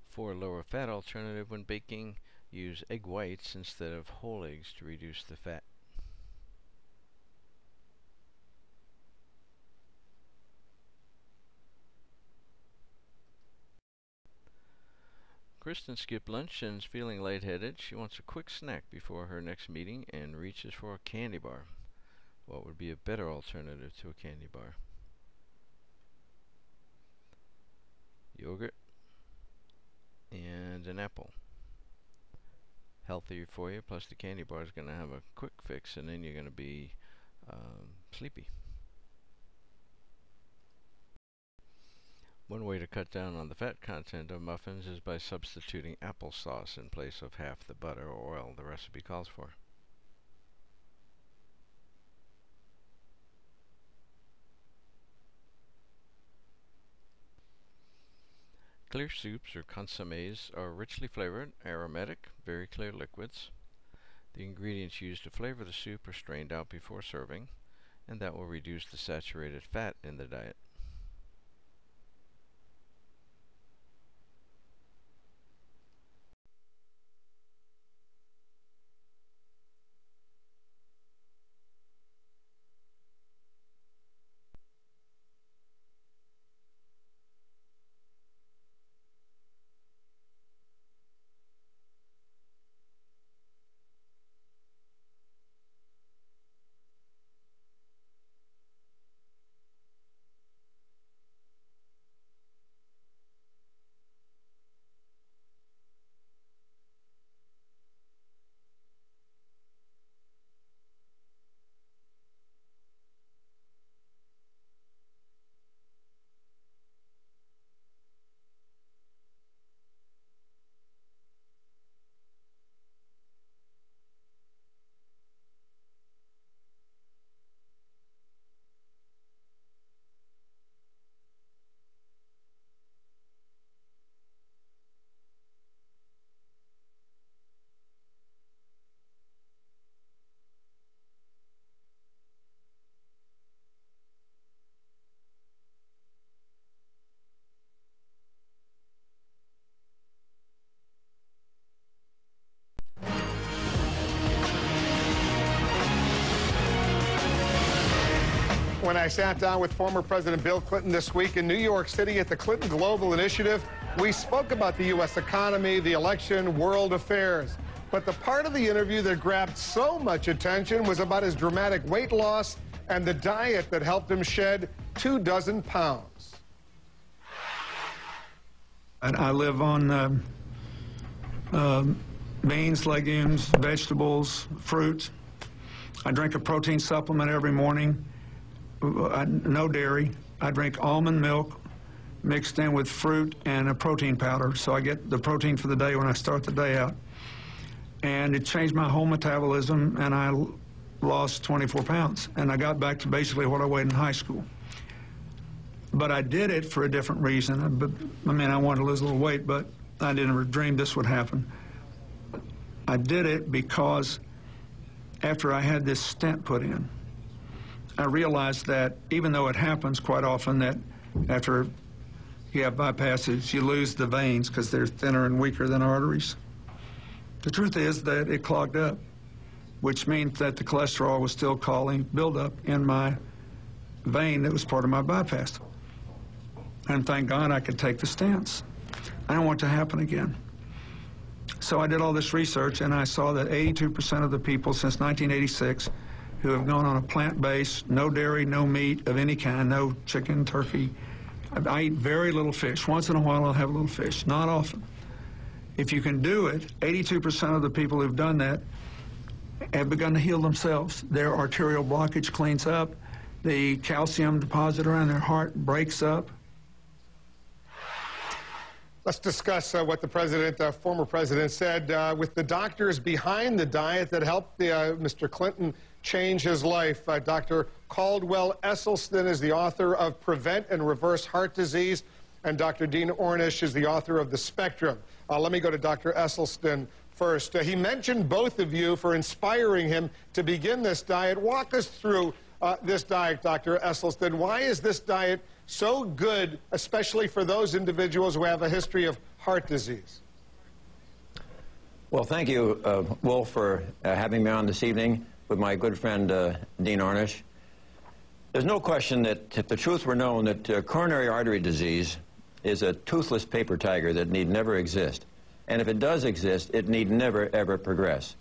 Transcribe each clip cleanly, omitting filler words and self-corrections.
For a lower fat alternative when baking, use egg whites instead of whole eggs to reduce the fat. Kristen skipped lunch and is feeling lightheaded. She wants a quick snack before her next meeting and reaches for a candy bar. What would be a better alternative to a candy bar? Yogurt and an apple. Healthier for you, plus the candy bar is going to have a quick fix, and then you're going to be sleepy. One way to cut down on the fat content of muffins is by substituting applesauce in place of half the butter or oil the recipe calls for. Clear soups or consommes are richly flavored, aromatic, very clear liquids. The ingredients used to flavor the soup are strained out before serving, and that will reduce the saturated fat in the diet. When I sat down with former President Bill Clinton this week in New York City at the Clinton Global Initiative, we spoke about the U.S. economy, the election, world affairs. But the part of the interview that grabbed so much attention was about his dramatic weight loss and the diet that helped him shed 24 pounds. I live on beans, legumes, vegetables, fruit. I drink a protein supplement every morning. No dairy. I drink almond milk mixed in with fruit and a protein powder, so I get the protein for the day when I start the day out. And it changed my whole metabolism, and I lost 24 pounds. And I got back to basically what I weighed in high school. But I did it for a different reason. I mean, I wanted to lose a little weight, but I didn't dream this would happen. I did it because after I had this stent put in, I realized that even though it happens quite often that after you have bypasses, you lose the veins because they're thinner and weaker than arteries. The truth is that it clogged up, which means that the cholesterol was still causing buildup in my vein that was part of my bypass. And thank God I could take the stents. I don't want it to happen again. So I did all this research, and I saw that 82% of the people since 1986 who have gone on a plant-based, no dairy, no meat of any kind, no chicken, turkey. I eat very little fish. Once in a while I'll have a little fish, not often. If you can do it, 82% of the people who've done that have begun to heal themselves. Their arterial blockage cleans up. The calcium deposit around their heart breaks up. Let's discuss what the former president said with the doctors behind the diet that helped Mr. Clinton change his life. Dr. Caldwell Esselstyn is the author of Prevent and Reverse Heart Disease, and Dr. Dean Ornish is the author of The Spectrum. Let me go to Dr. Esselstyn first. He mentioned both of you for inspiring him to begin this diet. Walk us through this diet, Dr. Esselstyn. Why is this diet so good, especially for those individuals who have a history of heart disease? Well, thank you, Wolf, for having me on this evening with my good friend, Dean Ornish. There's no question that if the truth were known that coronary artery disease is a toothless paper tiger that need never exist. And if it does exist, it need never, ever progress.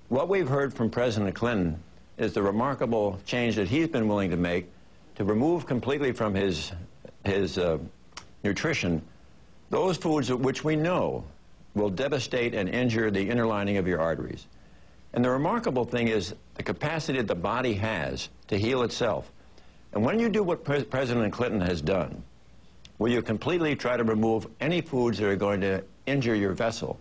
What we've heard from President Clinton is the remarkable change that he's been willing to make to remove completely from his nutrition those foods which we know will devastate and injure the inner lining of your arteries. And the remarkable thing is the capacity that the body has to heal itself. And when you do what President Clinton has done, where you completely try to remove any foods that are going to injure your vessel,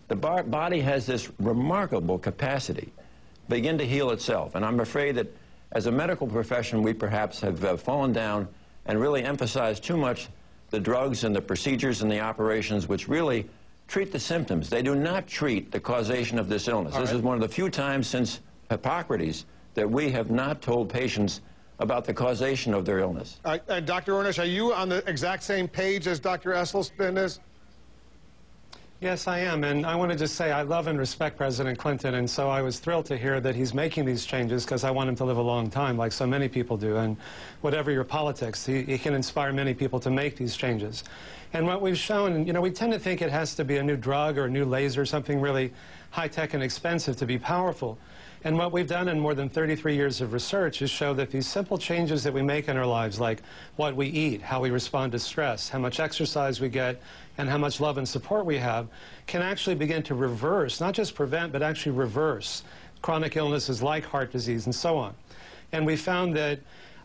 the body has this remarkable capacity to begin to heal itself. And I'm afraid that as a medical profession, we perhaps have fallen down and really emphasized too much the drugs and the procedures and the operations which really treat the symptoms. They do not treat the causation of this illness. This is one of the few times since Hippocrates that we have not told patients about the causation of their illness. Dr. Ornish, are you on the exact same page as Dr. Esselstyn is? Yes, I am, and I want to just say I love and respect President Clinton, and so I was thrilled to hear that he's making these changes because I want him to live a long time, like so many people do, and whatever your politics, he can inspire many people to make these changes. And what we've shown, you know, we tend to think it has to be a new drug or a new laser, something really high-tech and expensive to be powerful. And what we've done in more than 33 years of research is show that these simple changes that we make in our lives, like what we eat, how we respond to stress, how much exercise we get, and how much love and support we have, can actually begin to reverse, not just prevent, but actually reverse chronic illnesses like heart disease and so on. And we found that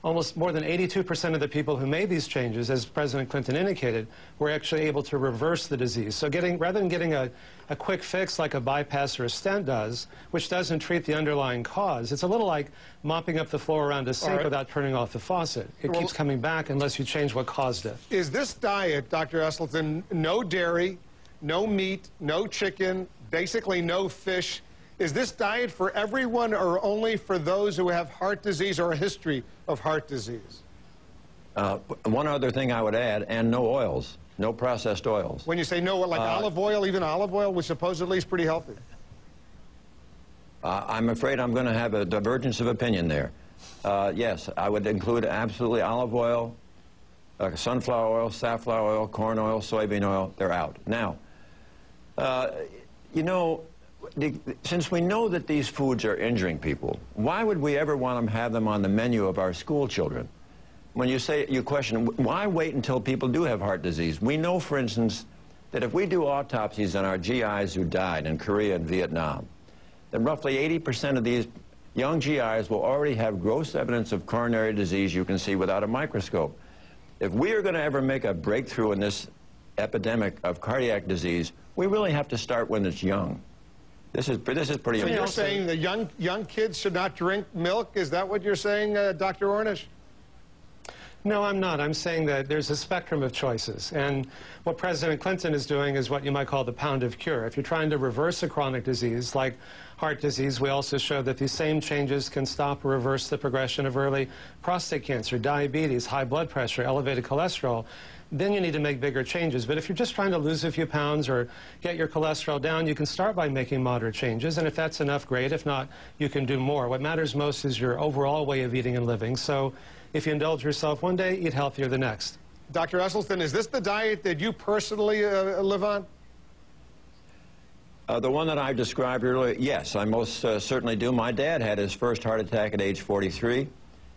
almost more than 82% of the people who made these changes, as President Clinton indicated, were actually able to reverse the disease. So rather than getting a quick fix like a bypass or a stent does, which doesn't treat the underlying cause, it's a little like mopping up the floor around a sink without turning off the faucet. It keeps coming back unless you change what caused it. Is this diet, Dr. Esselstyn, no dairy, no meat, no chicken, basically no fish? Is this diet for everyone or only for those who have heart disease or a history of heart disease? One other thing I would add, and no oils, no processed oils. When you say no, like olive oil, even olive oil, which supposedly is pretty healthy. I'm afraid I'm going to have a divergence of opinion there. Yes, I would include absolutely olive oil, sunflower oil, safflower oil, corn oil, soybean oil. They're out. Now, you know, since we know that these foods are injuring people, why would we ever want to have them on the menu of our school children? When you question, why wait until people do have heart disease? We know, for instance, that if we do autopsies on our GIs who died in Korea and Vietnam, then roughly 80% of these young GIs will already have gross evidence of coronary disease you can see without a microscope. If we are going to ever make a breakthrough in this epidemic of cardiac disease, we really have to start when it's young. This is pretty important. So you're saying the young kids should not drink milk? Is that what you're saying, Dr. Ornish? No, I'm not. I'm saying that there's a spectrum of choices. And what President Clinton is doing is what you might call the pound of cure. If you're trying to reverse a chronic disease like heart disease, we also show that these same changes can stop or reverse the progression of early prostate cancer, diabetes, high blood pressure, elevated cholesterol. Then you need to make bigger changes. But if you're just trying to lose a few pounds or get your cholesterol down, you can start by making moderate changes. And if that's enough, great. If not, you can do more. What matters most is your overall way of eating and living. So if you indulge yourself one day, eat healthier the next. Dr. Esselstyn, is this the diet that you personally live on? The one that I described earlier, yes, I most certainly do. My dad had his first heart attack at age 43,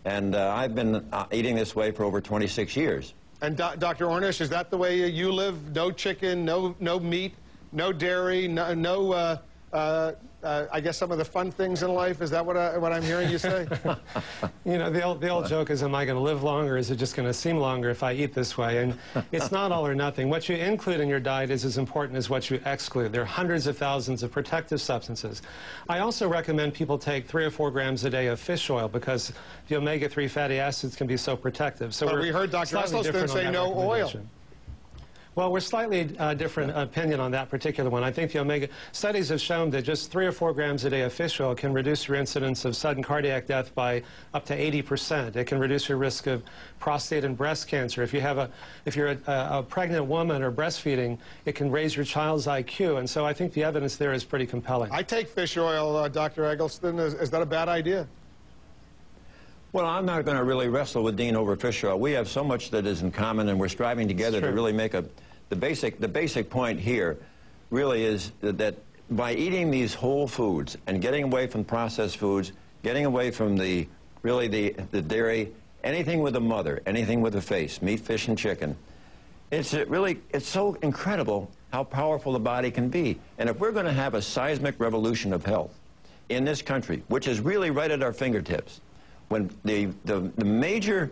and I've been eating this way for over 26 years. And Dr. Ornish, is that the way you live? No chicken, no meat, no dairy, I guess some of the fun things in life? Is that what I'm hearing you say? You know, the old joke is, am I going to live longer, or is it just going to seem longer if I eat this way? And it's not all or nothing. What you include in your diet is as important as what you exclude. There are hundreds of thousands of protective substances. I also recommend people take 3 or 4 grams a day of fish oil because the omega-3 fatty acids can be so protective. So we heard Dr. Esselstyn say no oil. Well, we're slightly different opinion on that particular one. I think the omega studies have shown that just 3 or 4 grams a day of fish oil can reduce your incidence of sudden cardiac death by up to 80%. It can reduce your risk of prostate and breast cancer. If you're a pregnant woman or breastfeeding, it can raise your child's IQ. And so I think the evidence there is pretty compelling. I take fish oil, Dr. Eggleston. Is that a bad idea? Well, I'm not going to really wrestle with Dean over fish oil. We have so much that is in common, and we're striving together to really make the basic point here really is that by eating these whole foods and getting away from processed foods, getting away from the dairy, anything with a mother, anything with a face, meat, fish, and chicken, it's so incredible how powerful the body can be. And if we're going to have a seismic revolution of health in this country, which is really right at our fingertips, when the major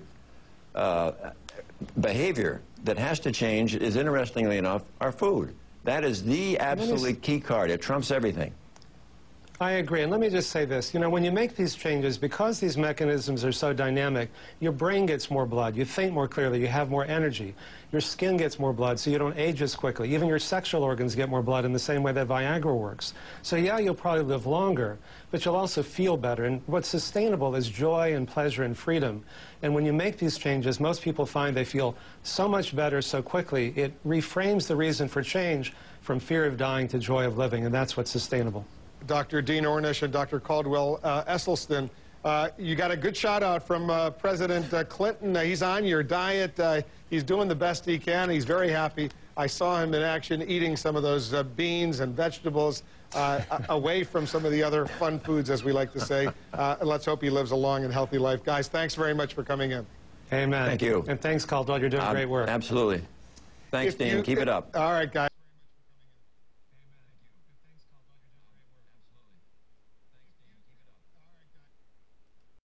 behavior that has to change is, interestingly enough, our food. That is the absolutely key card. It trumps everything. I agree. And let me just say this. You know, when you make these changes, because these mechanisms are so dynamic, your brain gets more blood, you think more clearly, you have more energy. Your skin gets more blood, so you don't age as quickly. Even your sexual organs get more blood in the same way that Viagra works. So yeah, you'll probably live longer, but you'll also feel better. And what's sustainable is joy and pleasure and freedom. And when you make these changes, most people find they feel so much better so quickly. It reframes the reason for change from fear of dying to joy of living, and that's what's sustainable. Dr. Dean Ornish and Dr. Caldwell Esselstyn, you got a good shout out from President Clinton. He's on your diet. He's doing the best he can. He's very happy. I saw him in action eating some of those beans and vegetables away from some of the other fun foods, as we like to say. Let's hope he lives a long and healthy life. Guys, thanks very much for coming in. Amen. Thank you. And thanks, Caldwell. You're doing great work. Absolutely. Thanks, Dean. Keep it up. All right, guys.